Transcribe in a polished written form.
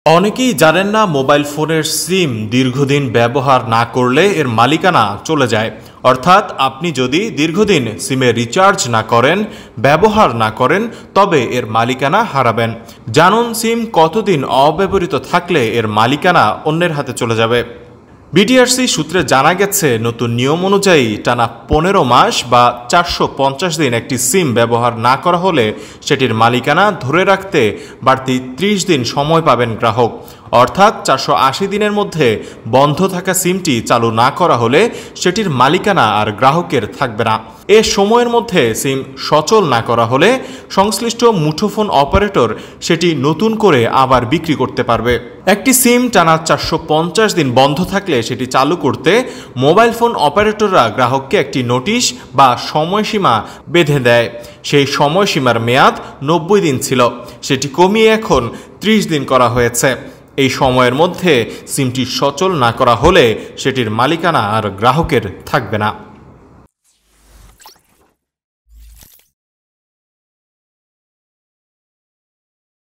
অনেকেই জানেন না মোবাইল ফোনের সিম দীর্ঘদিন ব্যবহার না করলে এর মালিকানা চলে যায়। অর্থাৎ আপনি যদি দীর্ঘদিন সিমে রিচার্জ না করেন, ব্যবহার না করেন, তবে এর মালিকানা হারাবেন। জানুন সিম কতদিন অব্যবহৃত থাকলে এর মালিকানা অন্যের হাতে চলে যাবে। বিটিআরসি সূত্রে জানা গেছে, নতুন নিয়ম অনুযায়ী টানা 15 মাস বা 450 দিন একটি সিম ব্যবহার না করা হলে সেটির মালিকানা ধরে রাখতে বাড়তি 30 দিন সময় পাবেন গ্রাহক। অর্থাৎ 480 দিনের মধ্যে বন্ধ থাকা সিমটি চালু না করা হলে সেটির মালিকানা আর গ্রাহকের থাকবে না। এ সময়ের মধ্যে সিম সচল না করা হলে সংশ্লিষ্ট মুঠোফোন অপারেটর সেটি নতুন করে আবার বিক্রি করতে পারবে। একটি সিম টানা 450 দিন বন্ধ থাকলে সেটি চালু করতে মোবাইল ফোন অপারেটররা গ্রাহককে একটি নোটিশ বা সময়সীমা বেঁধে দেয়। সেই সময়সীমার মেয়াদ 90 দিন ছিল, সেটি কমিয়ে এখন 30 দিন করা হয়েছে। এই সময়ের মধ্যে সিমটি সচল না করা হলে সেটির মালিকানা আর গ্রাহকের থাকবে না।